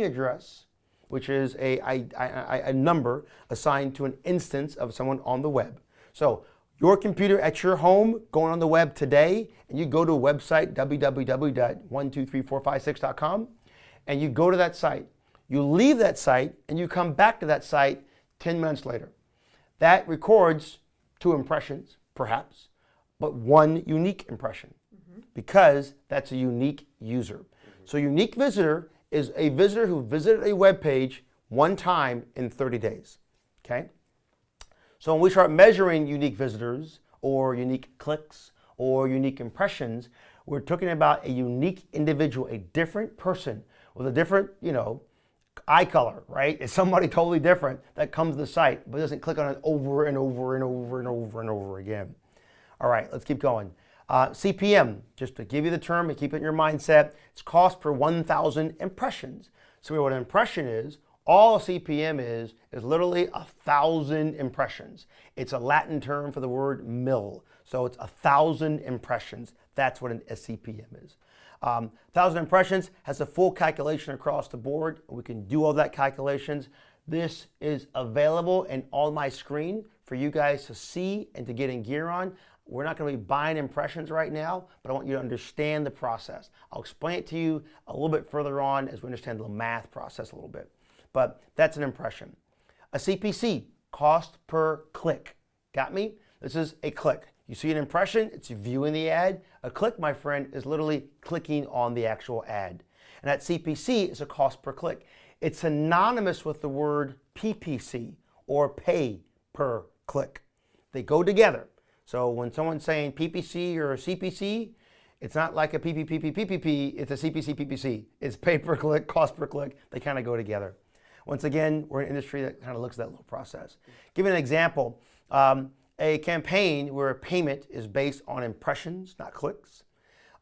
address, which is a number assigned to an instance of someone on the web. So your computer at your home going on the web today, and you go to a website, www.123456.com, and you go to that site. You leave that site and you come back to that site 10 minutes later. That records 2 impressions, perhaps, but 1 unique impression, because that's a unique user. So unique visitor is a visitor who visited a web page 1 time in 30 days, okay? So when we start measuring unique visitors or unique clicks or unique impressions, we're talking about a unique individual, a different person with a different, eye color, right? It's somebody totally different that comes to the site but doesn't click on it over and over and over and over and over again. All right, let's keep going. CPM, just to give you the term and keep it in your mindset, it's cost per 1,000 impressions. So what an impression is, all CPM is literally 1,000 impressions. It's a Latin term for the word mill. So it's 1,000 impressions. That's what a CPM is. 1,000 impressions has a full calculation across the board. We can do all that calculations. This is available and on my screen for you guys to see and to get in gear on. We're not going to be buying impressions right now, but I want you to understand the process. I'll explain it to you a little bit further on as we understand the math process a little bit. But that's an impression. A CPC, cost per click. Got me? This is a click. You see an impression, it's viewing the ad. A click, my friend, is literally clicking on the actual ad. And that CPC is a cost per click. It's synonymous with the word PPC, or pay per click. They go together. So when someone's saying PPC or CPC, it's not like a PPP, it's a CPC, PPC. It's pay per click, cost per click. They kind of go together. Once again, we're in an industry that kind of looks at that little process. Give you an example. A campaign where a payment is based on impressions, not clicks.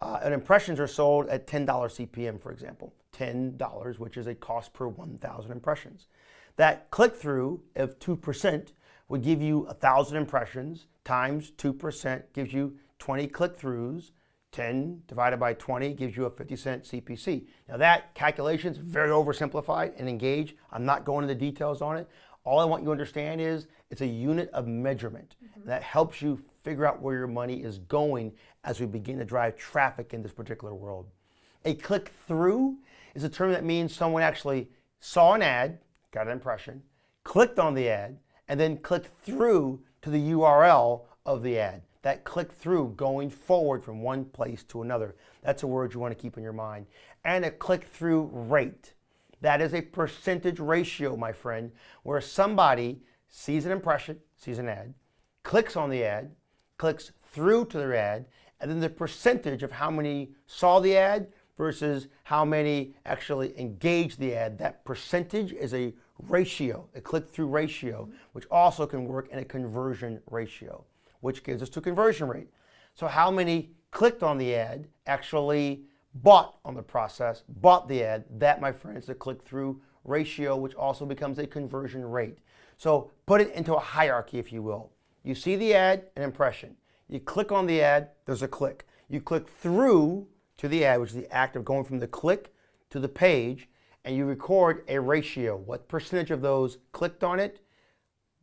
And impressions are sold at $10 CPM, for example. $10, which is a cost per 1,000 impressions. That click-through of 2% would give you 1,000 impressions times 2% gives you 20 click-throughs. 10 divided by 20 gives you a 50-cent CPC. Now that calculation is very oversimplified and engaged. I'm not going into the details on it. All I want you to understand is it's a unit of measurement that helps you figure out where your money is going as we begin to drive traffic in this particular world. A click-through is a term that means someone actually saw an ad, got an impression, clicked on the ad, and then clicked through to the URL of the ad. That click through going forward from one place to another. That's a word you want to keep in your mind. And a click through rate. That is a percentage ratio, my friend, where somebody sees an impression, sees an ad, clicks on the ad, clicks through to their ad, and then the percentage of how many saw the ad versus how many actually engaged the ad. That percentage is a ratio, a click-through ratio, which also can work in a conversion ratio, which gives us to conversion rate. So how many clicked on the ad actually bought on the process, bought the ad? That, my friend, is a click-through ratio, which also becomes a conversion rate. So put it into a hierarchy, if you will. You see the ad, an impression. You click on the ad, there's a click. You click through to the ad, which is the act of going from the click to the page, and you record a ratio. What percentage of those clicked on it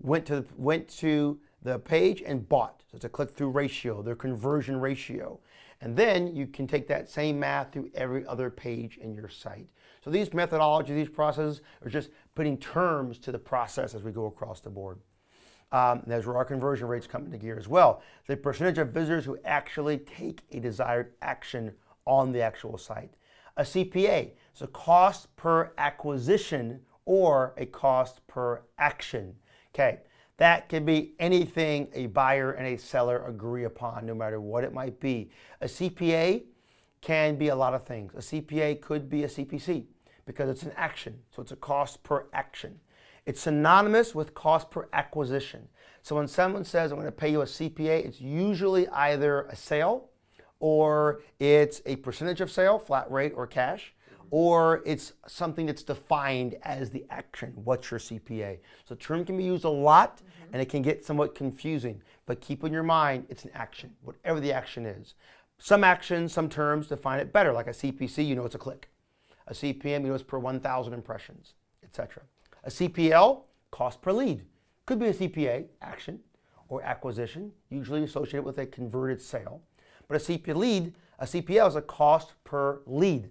went to the page and bought? So it's a click-through ratio, their conversion ratio. And then you can take that same math through every other page in your site. So these methodologies, these processes are just putting terms to the process as we go across the board. There's where our conversion rates come into gear as well. The percentage of visitors who actually take a desired action on the actual site. A CPA, so cost per acquisition or a cost per action. Okay, that could be anything a buyer and a seller agree upon, no matter what it might be. A CPA can be a lot of things. A CPA could be a CPC because it's an action, so it's a cost per action. It's synonymous with cost per acquisition. So when someone says, I'm going to pay you a CPA, it's usually either a sale, or it's a percentage of sale, flat rate or cash, or it's something that's defined as the action. What's your CPA? So the term can be used a lot, and it can get somewhat confusing, but keep in your mind, it's an action, whatever the action is. Some actions, some terms define it better, like a CPC, you know it's a click. A CPM, it's per 1,000 impressions, etc. A CPL, cost per lead. Could be a CPA, action or acquisition, usually associated with a converted sale. But a CPL is a cost per lead.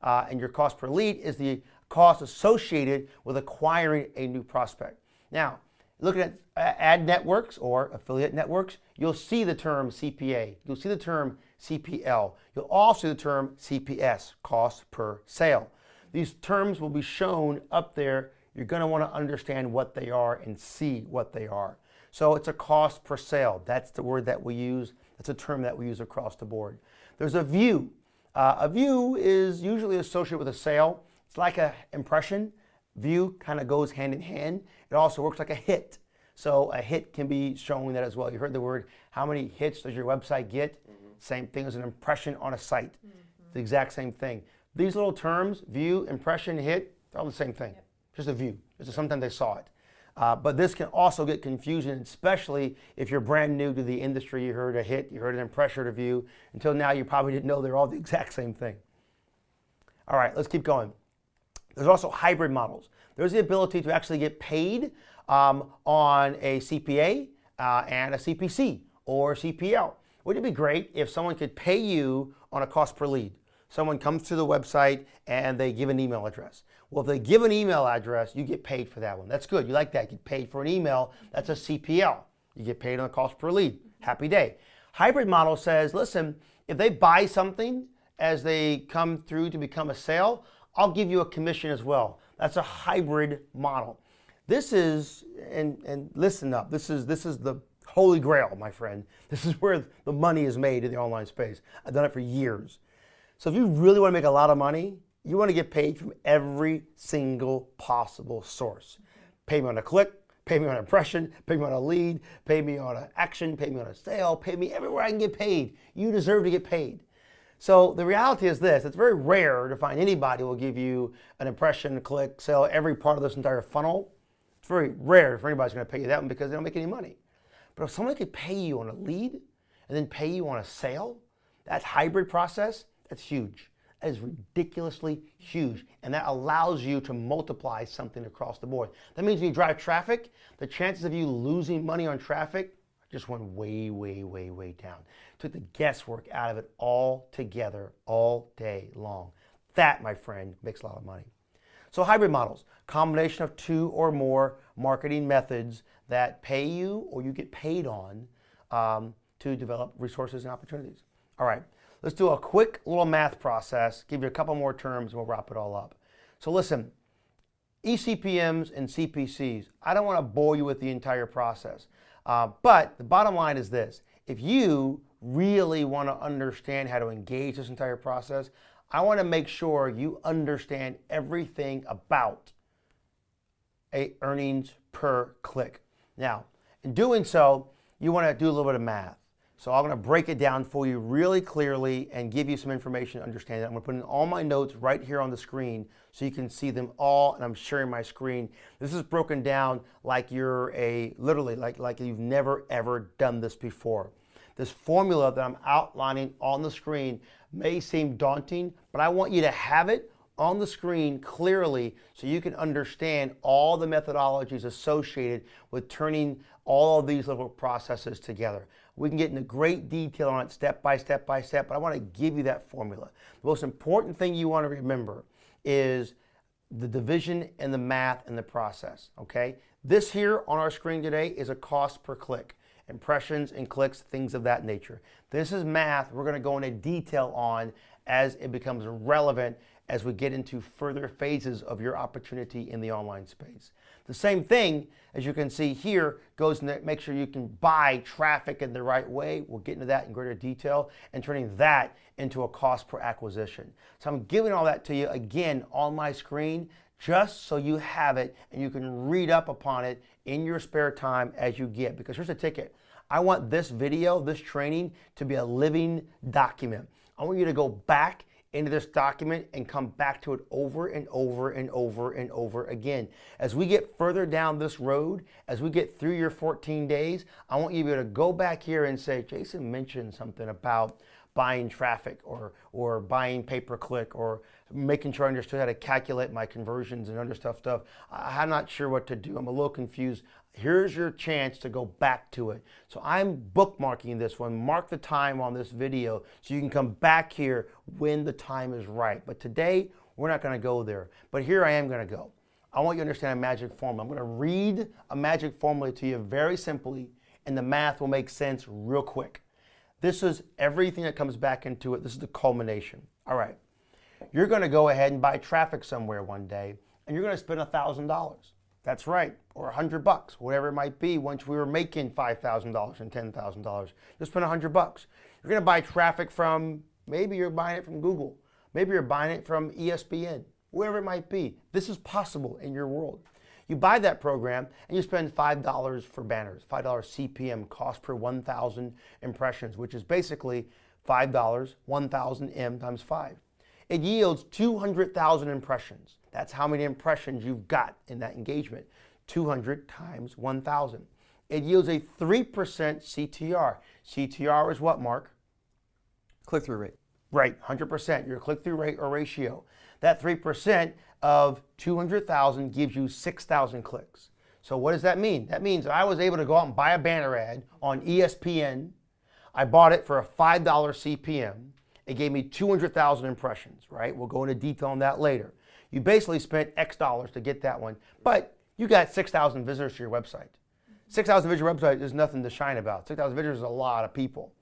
And your cost per lead is the cost associated with acquiring a new prospect. Now, looking at ad networks or affiliate networks, you'll see the term CPA. You'll see the term CPL. You'll also see the term CPS, cost per sale. These terms will be shown up there. You're going to want to understand what they are and see what they are. So it's a cost per sale. That's the word that we use. That's a term that we use across the board. There's a view. A view is usually associated with a sale. It's like an impression. View kind of goes hand in hand. It also works like a hit. So a hit can be showing that as well. You heard the word, how many hits does your website get? Same thing as an impression on a site. The exact same thing. These little terms, view, impression, hit, they're all the same thing. Just a view. It's just sometimes they saw it. But this can also get confusing, especially if you're brand new to the industry. You heard a hit, you heard an impression, a view. Until now, you probably didn't know they're all the exact same thing. All right, let's keep going. There's also hybrid models. There's the ability to actually get paid on a CPA and a CPC or CPL. Wouldn't it be great if someone could pay you on a cost per lead? Someone comes to the website and they give an email address. Well, if they give an email address, you get paid for that one. That's good. You like that. You get paid for an email. That's a CPL. You get paid on a cost per lead. Happy day. Hybrid model says, listen, if they buy something as they come through to become a sale, I'll give you a commission as well. That's a hybrid model. This is, and listen up, this is the holy grail, my friend. This is where the money is made in the online space. I've done it for years. So if you really want to make a lot of money, you want to get paid from every single possible source. Pay me on a click, pay me on an impression, pay me on a lead, pay me on an action, pay me on a sale, pay me everywhere I can get paid. You deserve to get paid. So the reality is this, it's very rare to find anybody who will give you an impression, click, sale, every part of this entire funnel. It's very rare for anybody's going to pay you that one because they don't make any money. But if someone could pay you on a lead and then pay you on a sale, that hybrid process, that's huge. That is ridiculously huge. And that allows you to multiply something across the board. That means when you drive traffic, the chances of you losing money on traffic just went way, way, way, way down. Took the guesswork out of it altogether all day long. That, my friend, makes a lot of money. So hybrid models, combination of two or more marketing methods that pay you or you get paid on to develop resources and opportunities. All right, let's do a quick little math process, give you a couple more terms, and we'll wrap it all up. So listen, eCPMs and CPCs, I don't want to bore you with the entire process. But the bottom line is this. If you really want to understand how to engage this entire process, I want to make sure you understand everything about earnings per click. Now, in doing so, you want to do a little bit of math. So I'm going to break it down for you really clearly and give you some information to understand it. I'm going to put in all my notes right here on the screen so you can see them all, and I'm sharing my screen. This is broken down like you're literally like you've never ever done this before. This formula that I'm outlining on the screen may seem daunting, but I want you to have it on the screen clearly so you can understand all the methodologies associated with turning all of these little processes together. We can get into great detail on it step by step by step, but I want to give you that formula. The most important thing you want to remember is the division and the math and the process, okay? This here on our screen today is a cost per click. Impressions and clicks, things of that nature. This is math we're going to go into detail on as it becomes relevant as we get into further phases of your opportunity in the online space. The same thing, as you can see here, goes to make sure you can buy traffic in the right way. We'll get into that in greater detail and turning that into a cost per acquisition. So I'm giving all that to you again on my screen just so you have it and you can read up upon it in your spare time as you get. Because here's the ticket. I want this video, this training, to be a living document. I want you to go back into this document and come back to it over and over and over and over again. As we get further down this road, as we get through your 14 days, I want you to be able to go back here and say, Jason mentioned something about buying traffic or buying pay-per-click or making sure I understood how to calculate my conversions and other stuff. I'm not sure what to do. I'm a little confused. Here's your chance to go back to it. So I'm bookmarking this one. Mark the time on this video so you can come back here when the time is right. But today, we're not going to go there. But here I am going to go. I want you to understand a magic formula. I'm going to read a magic formula to you very simply, and the math will make sense real quick. This is everything that comes back into it. This is the culmination. All right. You're going to go ahead and buy traffic somewhere one day, and you're going to spend $1,000. That's right, or $100, whatever it might be. Once we were making $5,000 and $10,000, you'll spend $100. You're going to buy traffic from, maybe you're buying it from Google. Maybe you're buying it from ESPN, wherever it might be. This is possible in your world. You buy that program and you spend $5 for banners, $5 CPM, cost per 1,000 impressions, which is basically $5, 1,000 M times 5. It yields 200,000 impressions. That's how many impressions you've got in that engagement. 200 times 1,000. It yields a 3% CTR. CTR is what, Mark? Click-through rate. Right, 100%, your click-through rate or ratio. That 3% of 200,000 gives you 6,000 clicks. So what does that mean? That means I was able to go out and buy a banner ad on ESPN. I bought it for a $5 CPM. It gave me 200,000 impressions, right? We'll go into detail on that later. You basically spent X dollars to get that one, but you got 6,000 visitors to your website. 6,000 visitors to your website is nothing to shine about. 6,000 visitors is a lot of people.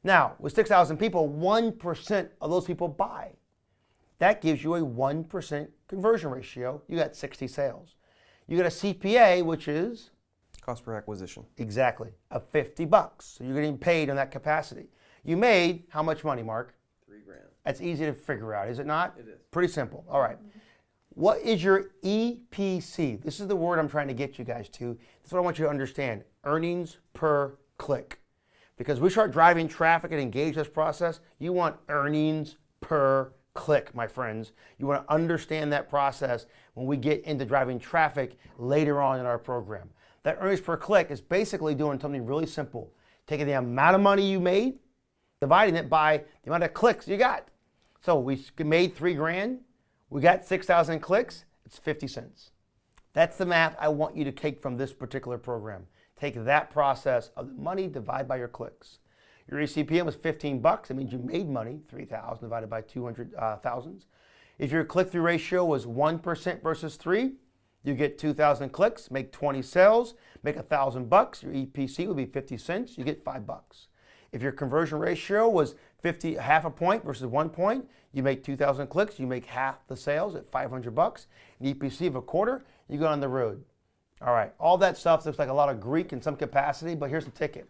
Now, with 6,000 people, 1% of those people buy. That gives you a 1% conversion ratio. You got 60 sales. You got a CPA, which is? Cost per acquisition. Exactly, of $50. So you're getting paid on that capacity. You made how much money, Mark? $3 grand. That's easy to figure out, is it not? It is. Pretty simple. All right. What is your EPC? This is the word I'm trying to get you guys to. This is what I want you to understand. Earnings per click. Because we start driving traffic and engage this process, you want earnings per click, my friends. You want to understand that process when we get into driving traffic later on in our program. That earnings per click is basically doing something really simple. Taking the amount of money you made, dividing it by the amount of clicks you got. So we made $3 grand. We got 6,000 clicks. It's 50 cents. That's the math I want you to take from this particular program. Take that process of the money, divide by your clicks. Your eCPM was $15. That means you made money, 3,000 divided by 200,000. If your click-through ratio was 1% versus 3, you get 2,000 clicks, make 20 sales, make $1,000. Your EPC would be 50 cents. You get $5. If your conversion ratio was half a point versus 1 point, you make 2,000 clicks, you make half the sales at $500. An EPC of a quarter, you go on the road. All right, all that stuff looks like a lot of Greek in some capacity, but here's the ticket.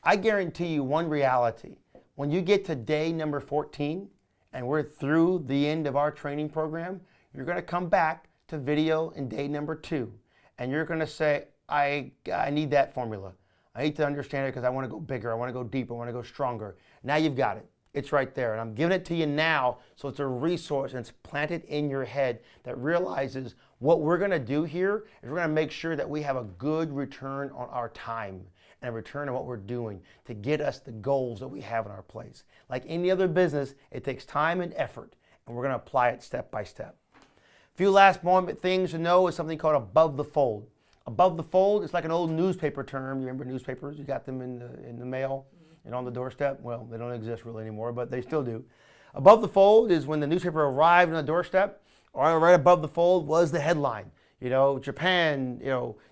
I guarantee you one reality. When you get to day number 14 and we're through the end of our training program, you're going to come back to video in day number 2 and you're going to say, I need that formula. I need to understand it because I want to go bigger, I want to go deeper, I want to go stronger. Now you've got it. It's right there. And I'm giving it to you now so it's a resource and it's planted in your head that realizes what we're going to do here is we're going to make sure that we have a good return on our time and a return on what we're doing to get us the goals that we have in our place. Like any other business, it takes time and effort, and we're going to apply it step by step. A few last moment things to know is something called above the fold. Above the fold is like an old newspaper term. You remember newspapers? You got them in the mail and on the doorstep. Well, they don't exist really anymore, but they still do. Above the fold is when the newspaper arrived on the doorstep, or right above the fold was the headline. You know, Japan,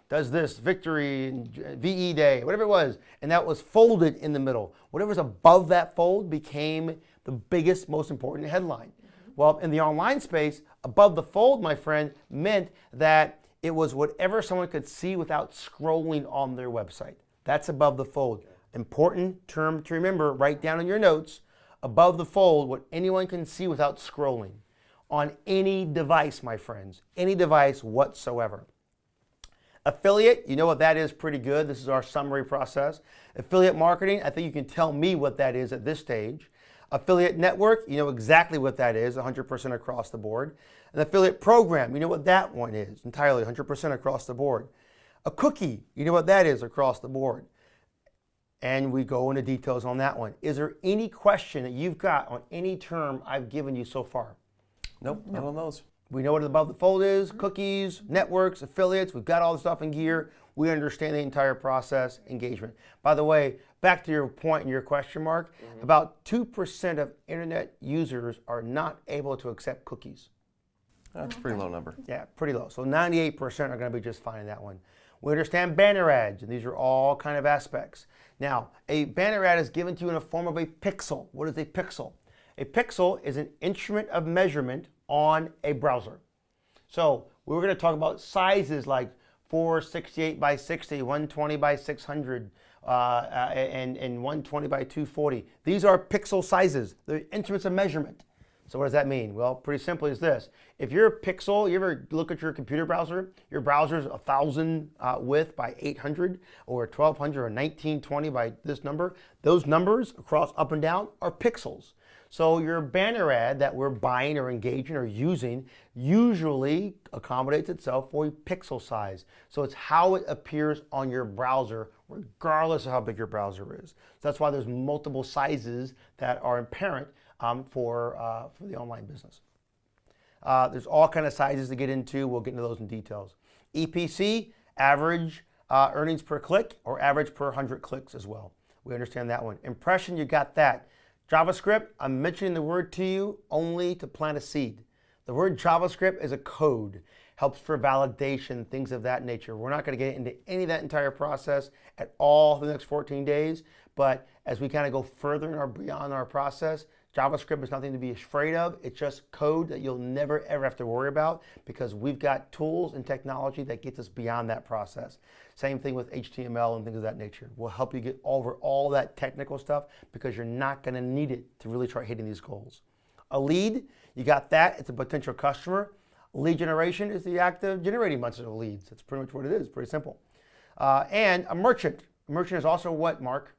does this, victory, and VE Day, whatever it was, and that was folded in the middle. Whatever's above that fold became the biggest, most important headline. Well, in the online space, above the fold, my friend, meant that it was whatever someone could see without scrolling on their website. That's above the fold. Important term to remember, write down in your notes. Above the fold, what anyone can see without scrolling. On any device, my friends, any device whatsoever. Affiliate, you know what that is pretty good. This is our summary process. Affiliate marketing, I think you can tell me what that is at this stage. Affiliate network, you know exactly what that is, 100% across the board. An affiliate program, you know what that one is, entirely 100% across the board. A cookie, you know what that is across the board. and we go into details on that one. Is there any question that you've got on any term I've given you so far? Nope, not on those. We know what above the fold is, cookies, networks, affiliates. We've got all the stuff in gear. We understand the entire process, engagement. By the way, back to your point and your question mark, about 2% of internet users are not able to accept cookies. That's a pretty low number. Yeah, pretty low. So 98% are going to be just fine in that one. We understand banner ads, and these are all kind of aspects. Now, a banner ad is given to you in the form of a pixel. What is a pixel? A pixel is an instrument of measurement on a browser. So we're going to talk about sizes like 468 by 60, 120 by 600, and 120 by 240. These are pixel sizes. They're instruments of measurement. So what does that mean? Well, pretty simply is this. If you're a pixel, you ever look at your computer browser, your browser's 1,000 width by 800 or 1,200 or 1920 by this number, those numbers across up and down are pixels. So your banner ad that we're buying or engaging or using usually accommodates itself for a pixel size. So it's how it appears on your browser regardless of how big your browser is. So that's why there's multiple sizes that are apparent for the online business. There's all kind of sizes to get into. We'll get into those in details. EPC, average earnings per click or average per 100 clicks as well. We understand that one. Impression, you got that. JavaScript, I'm mentioning the word to you only to plant a seed. The word JavaScript is a code, helps for validation, things of that nature. We're not going to get into any of that entire process at all for the next 14 days, but as we kind of go further in beyond our process, JavaScript is nothing to be afraid of. It's just code that you'll never ever have to worry about because we've got tools and technology that gets us beyond that process. Same thing with HTML and things of that nature. We'll help you get over all that technical stuff because you're not going to need it to really try hitting these goals. A lead, you got that. It's a potential customer. Lead generation is the act of generating bunches of leads. That's pretty much what it is. Pretty simple. And a merchant. A merchant is also what, Mark?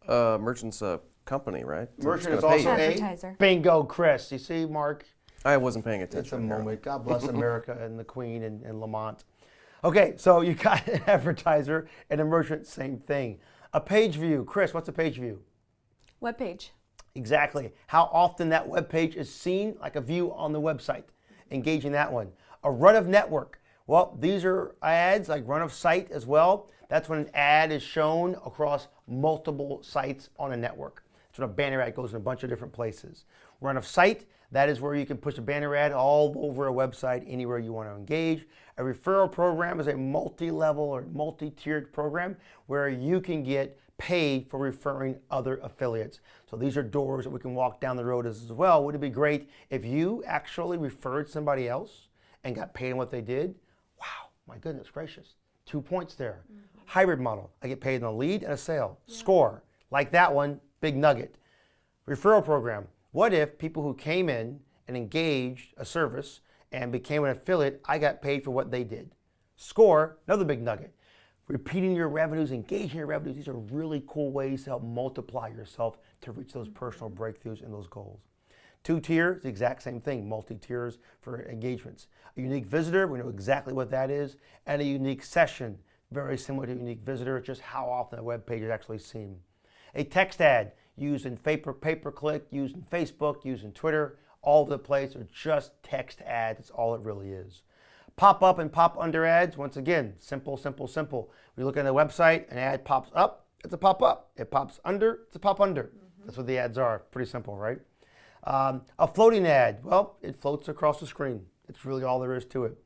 Merchant's a company, right? So Merchant it's is gonna also pay you. Advertiser. Bingo, Chris. You see, Mark? I wasn't paying attention. It's a apparently. moment. God bless America and the Queen and Lamont. Okay, so you got an advertiser and a merchant, same thing. A page view. Chris, what's a page view? Web page. Exactly. How often that web page is seen, like a view on the website. Engaging that one. A run of network. Well, these are ads like run of site as well. That's when an ad is shown across multiple sites on a network. That's when a banner ad goes in a bunch of different places. Run of site, that is where you can push a banner ad all over a website, anywhere you want to engage. A referral program is a multi-level or multi-tiered program where you can get paid for referring other affiliates. So these are doors that we can walk down the road as well. Would it be great if you actually referred somebody else and got paid on what they did? Wow, my goodness gracious. 2 points there. Hybrid model, I get paid on a lead and a sale. Yeah. Score, like that one, big nugget. Referral program, what if people who came in and engaged a service and became an affiliate, I got paid for what they did. Score, another big nugget. Repeating your revenues, engaging your revenues, these are really cool ways to help multiply yourself to reach those personal breakthroughs and those goals. 2 tiers, the exact same thing, multi-tiers for engagements. A unique visitor, we know exactly what that is, and a unique session, very similar to a unique visitor, just how often a web page is actually seen. A text ad, used in pay-per-click, used in Facebook, used in Twitter, all over the place, or just text ads, that's all it really is. Pop-up and pop-under ads, once again, simple, simple, simple. We look at the website, an ad pops up, it's a pop-up. It pops under, it's a pop-under. That's what the ads are, pretty simple, right? A floating ad, well, it floats across the screen. It's really all there is to it.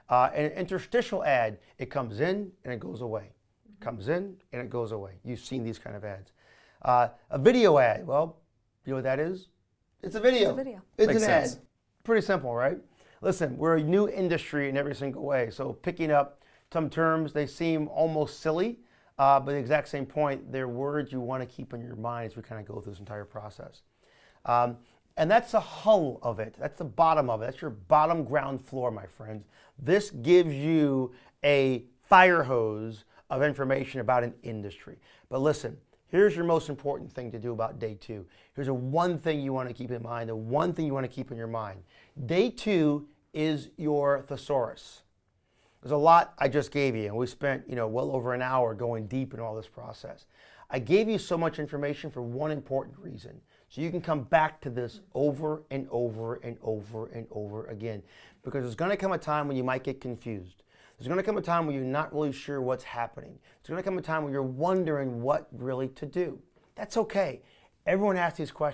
An interstitial ad, it comes in and it goes away. It comes in and it goes away. You've seen these kind of ads. A video ad, well, you know what that is? It's a video. It's a video. It's Makes an sense. ad. Pretty simple, right? Listen, we're a new industry in every single way. So picking up some terms, they seem almost silly, but the exact same point, they're words you want to keep in your mind as we kind of go through this entire process. And that's the hull of it. That's the bottom of it. That's your bottom ground floor, my friends. This gives you a fire hose of information about an industry. But listen, here's your most important thing to do about day 2. Here's the one thing you want to keep in mind, the one thing you want to keep in your mind. Day 2 is your thesaurus. There's a lot I just gave you, and we spent well over an hour going deep in all this process. I gave you so much information for one important reason, so you can come back to this over and over and over and over again, because there's going to come a time when you might get confused. There's going to come a time when you're not really sure what's happening. There's going to come a time when you're wondering what really to do. That's okay. Everyone asks these questions.